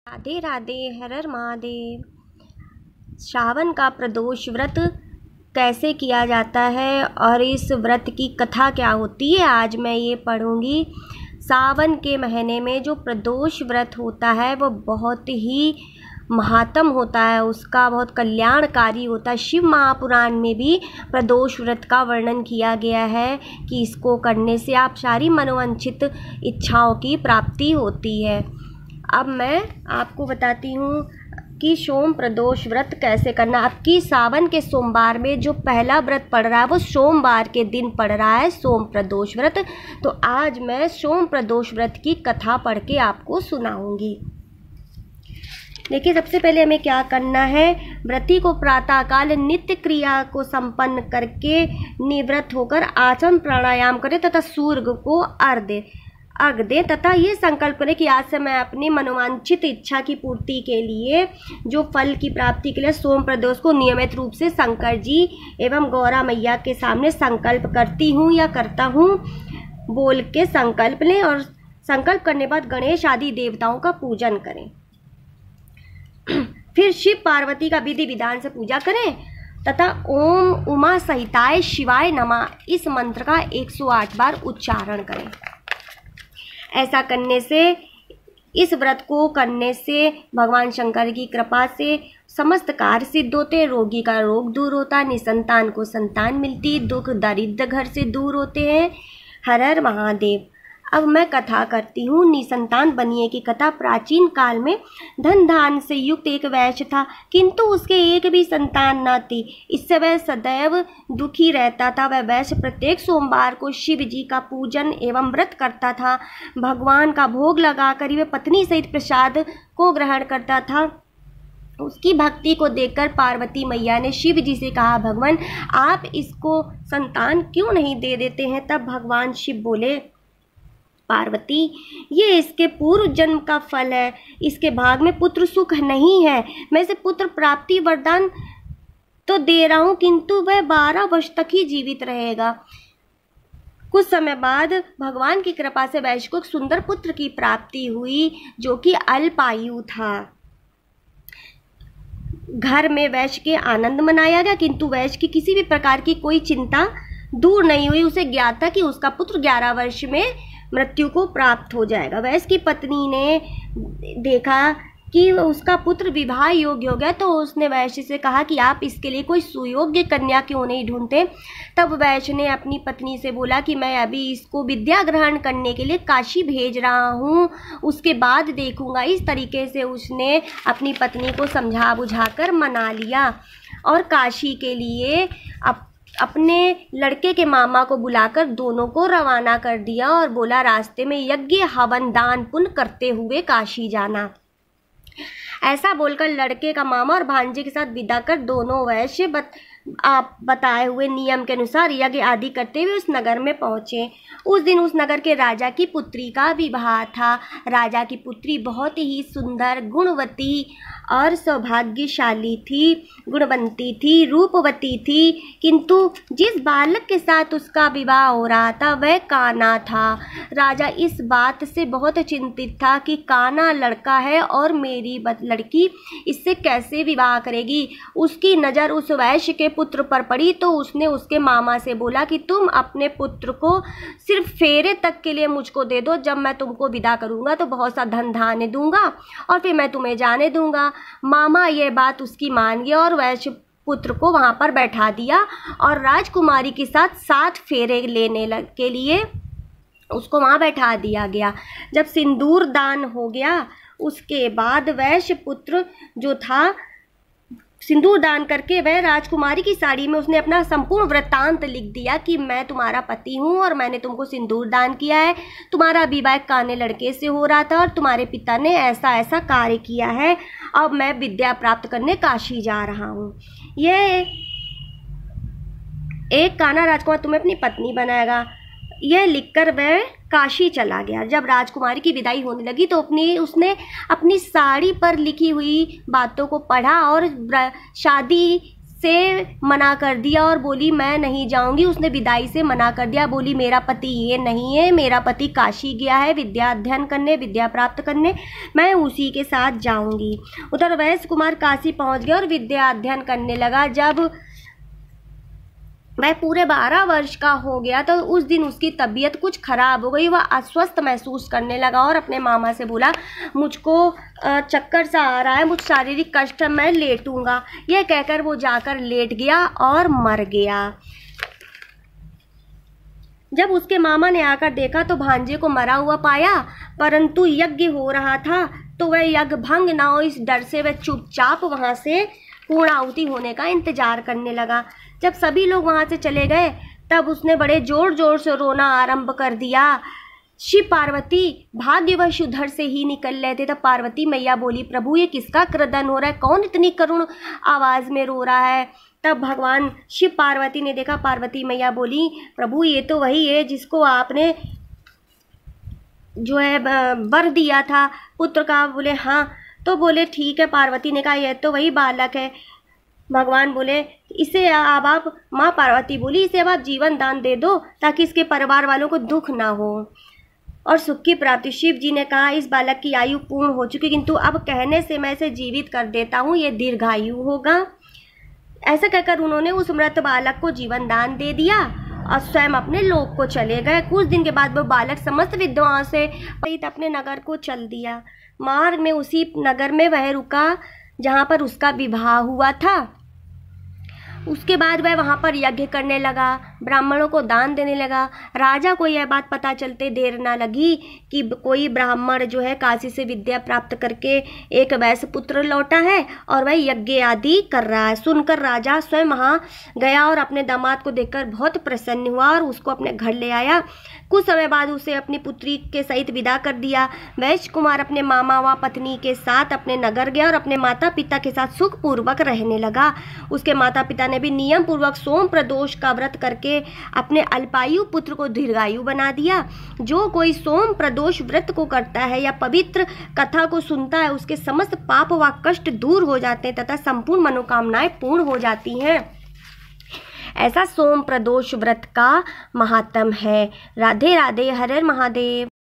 राधे राधे, हर हर महादेव। श्रावण का प्रदोष व्रत कैसे किया जाता है और इस व्रत की कथा क्या होती है, आज मैं ये पढ़ूंगी। सावन के महीने में जो प्रदोष व्रत होता है वो बहुत ही महात्म होता है, उसका बहुत कल्याणकारी होता है। शिव महापुराण में भी प्रदोष व्रत का वर्णन किया गया है कि इसको करने से आप सारी मनोवांछित इच्छाओं की प्राप्ति होती है। अब मैं आपको बताती हूँ कि सोम प्रदोष व्रत कैसे करना। आपकी सावन के सोमवार में जो पहला व्रत पड़ रहा है वो सोमवार के दिन पड़ रहा है, सोम प्रदोष व्रत। तो आज मैं सोम प्रदोष व्रत की कथा पढ़ के आपको सुनाऊंगी। देखिए, सबसे पहले हमें क्या करना है। व्रती को प्रातःकाल नित्य क्रिया को संपन्न करके निवृत्त होकर आसन प्राणायाम करे तथा सूर्य को अर्घ दे तथा ये संकल्प करें कि आज से मैं अपनी मनोवांछित इच्छा की पूर्ति के लिए, जो फल की प्राप्ति के लिए सोम प्रदोष को नियमित रूप से शंकर जी एवं गौरा मैया के सामने संकल्प करती हूँ या करता हूँ बोल के संकल्प लें और संकल्प करने बाद गणेश आदि देवताओं का पूजन करें। फिर शिव पार्वती का विधि विधान से पूजा करें तथा ओम उमा सहिताय शिवाय नमः इस मंत्र का 108 बार उच्चारण करें। ऐसा करने से, इस व्रत को करने से भगवान शंकर की कृपा से समस्त कार्य सिद्ध होते, रोगी का रोग दूर होता, निसंतान को संतान मिलती, दुख दरिद्र घर से दूर होते हैं। हर हर महादेव। अब मैं कथा करती हूँ निसंतान बनिए की कथा। प्राचीन काल में धन धान से युक्त एक वैश्य था, किंतु उसके एक भी संतान न थी। इससे वह सदैव दुखी रहता था। वह वैश्य प्रत्येक सोमवार को शिव जी का पूजन एवं व्रत करता था। भगवान का भोग लगाकर वह पत्नी सहित प्रसाद को ग्रहण करता था। उसकी भक्ति को देखकर पार्वती मैया ने शिव जी से कहा, भगवान आप इसको संतान क्यों नहीं दे देते हैं। तब भगवान शिव बोले, पार्वती ये इसके पूर्व जन्म का फल है, इसके भाग में पुत्र सुख नहीं है। मैं इसे पुत्र प्राप्ति वरदान तो दे रहा हूँ, किंतु वह 12 वर्ष तक ही जीवित रहेगा। कुछ समय बाद भगवान की कृपा से वैश्य को एक सुंदर पुत्र की प्राप्ति हुई जो कि अल्पायु था। घर में वैश्य के आनंद मनाया गया, किंतु वैश्य की किसी भी प्रकार की कोई चिंता दूर नहीं हुई। उसे ज्ञात था कि उसका पुत्र 11 वर्ष में मृत्यु को प्राप्त हो जाएगा। वैश्य की पत्नी ने देखा कि उसका पुत्र विवाह योग्य हो गया, तो उसने वैश्य से कहा कि आप इसके लिए कोई सुयोग्य कन्या क्यों नहीं ढूंढते। तब वैश्य ने अपनी पत्नी से बोला कि मैं अभी इसको विद्या ग्रहण करने के लिए काशी भेज रहा हूँ, उसके बाद देखूंगा। इस तरीके से उसने अपनी पत्नी को समझा बुझाकर मना लिया और काशी के लिए अपने लड़के के मामा को बुलाकर दोनों को रवाना कर दिया और बोला, रास्ते में यज्ञ हवन दान पुण्य करते हुए काशी जाना। ऐसा बोलकर लड़के का मामा और भांजे के साथ विदा कर दोनों वैश्य बताए हुए नियम के अनुसार यज्ञ आदि करते हुए उस नगर में पहुँचे। उस दिन उस नगर के राजा की पुत्री का विवाह था। राजा की पुत्री बहुत ही सुंदर, गुणवती और सौभाग्यशाली थी, गुणवंती थी, रूपवती थी, किंतु जिस बालक के साथ उसका विवाह हो रहा था वह काना था। राजा इस बात से बहुत चिंतित था कि काना लड़का है और मेरी लड़की इससे कैसे विवाह करेगी। उसकी नज़र उस वैश्य के पुत्र पर पड़ी तो उसने उसके मामा से बोला कि तुम अपने पुत्र को सिर्फ फेरे तक के लिए मुझको दे दो, जब मैं तुमको विदा करूंगा तो बहुत सा धन धान्य दूंगा और फिर मैं तुम्हें जाने दूंगा। मामा यह बात उसकी मान गया और वैश्य पुत्र को वहां पर बैठा दिया और राजकुमारी के साथ 7 फेरे लेने के लिए उसको वहां बैठा दिया गया। जब सिंदूर दान हो गया उसके बाद वैश्य पुत्र जो था, सिंदूर दान करके वह राजकुमारी की साड़ी में उसने अपना संपूर्ण वृत्तांत लिख दिया कि मैं तुम्हारा पति हूँ और मैंने तुमको सिंदूर दान किया है। तुम्हारा विवाह काने लड़के से हो रहा था और तुम्हारे पिता ने ऐसा ऐसा कार्य किया है। अब मैं विद्या प्राप्त करने काशी जा रहा हूँ। यह एक काना राजकुमार तुम्हें अपनी पत्नी बनाएगा। यह लिखकर वह काशी चला गया। जब राजकुमारी की विदाई होने लगी तो उसने अपनी साड़ी पर लिखी हुई बातों को पढ़ा और शादी से मना कर दिया और बोली मैं नहीं जाऊंगी। उसने विदाई से मना कर दिया, बोली मेरा पति ये नहीं है, मेरा पति काशी गया है विद्या अध्ययन करने, विद्या प्राप्त करने, मैं उसी के साथ जाऊंगी। उधर वैश्य कुमार काशी पहुंच गया और विद्या अध्ययन करने लगा। जब वह पूरे 12 वर्ष का हो गया तो उस दिन उसकी तबीयत कुछ खराब हो गई, वह अस्वस्थ महसूस करने लगा और अपने मामा से बोला मुझको चक्कर सा आ रहा है, मुझ शारीरिक कष्ट है, मैं लेटूंगा। यह कहकर वो जाकर लेट गया और मर गया। जब उसके मामा ने आकर देखा तो भांजे को मरा हुआ पाया, परंतु यज्ञ हो रहा था तो वह यज्ञ भंग ना हो इस डर से वह चुपचाप वहां से पूर्णाहुति होने का इंतजार करने लगा। जब सभी लोग वहां से चले गए तब उसने बड़े जोर जोर से रोना आरंभ कर दिया। शिव पार्वती भाग्यवश उधर से ही निकल रहे थे। तब पार्वती मैया बोली प्रभु ये किसका क्रदन हो रहा है, कौन इतनी करुण आवाज में रो रहा है। तब भगवान शिव पार्वती ने देखा, पार्वती मैया बोली प्रभु ये तो वही है जिसको आपने जो है वर दिया था पुत्र का। बोले हाँ, तो बोले ठीक है। पार्वती ने कहा यह तो वही बालक है। भगवान बोले इसे अब आप, माँ पार्वती बोली इसे अब आप जीवन दान दे दो ताकि इसके परिवार वालों को दुख ना हो और सुख की प्राप्ति। शिव जी ने कहा इस बालक की आयु पूर्ण हो चुकी, किंतु अब कहने से मैं इसे जीवित कर देता हूँ, ये दीर्घायु होगा। ऐसा कहकर उन्होंने उस मृत बालक को जीवन दान दे दिया और स्वयं अपने लोक को चले गए। कुछ दिन के बाद वो बालक समस्त विद्वाओं से अपने नगर को चल दिया। मार्ग में उसी नगर में वह रुका जहाँ पर उसका विवाह हुआ था। उसके बाद वह वहाँ पर यज्ञ करने लगा, ब्राह्मणों को दान देने लगा। राजा को यह बात पता चलते देर ना लगी कि कोई ब्राह्मण जो है काशी से विद्या प्राप्त करके एक वैश्य पुत्र लौटा है और वह यज्ञ आदि कर रहा है। सुनकर राजा स्वयं वहाँ गया और अपने दामाद को देखकर बहुत प्रसन्न हुआ और उसको अपने घर ले आया। कुछ समय बाद उसे अपनी पुत्री के सहित विदा कर दिया। वैश्य कुमार अपने मामा व पत्नी के साथ अपने नगर गया और अपने माता पिता के साथ सुखपूर्वक रहने लगा। उसके माता पिता ने भी नियम पूर्वक सोम प्रदोष का व्रत करके अपने अल्पायु पुत्र को दीर्घायु बना दिया। जो कोई सोम प्रदोष व्रत को करता है या पवित्र कथा को सुनता है उसके समस्त पाप व कष्ट दूर हो जाते हैं तथा संपूर्ण मनोकामनाएं पूर्ण हो जाती हैं। ऐसा सोम प्रदोष व्रत का महात्म है। राधे राधे, हर हर महादेव।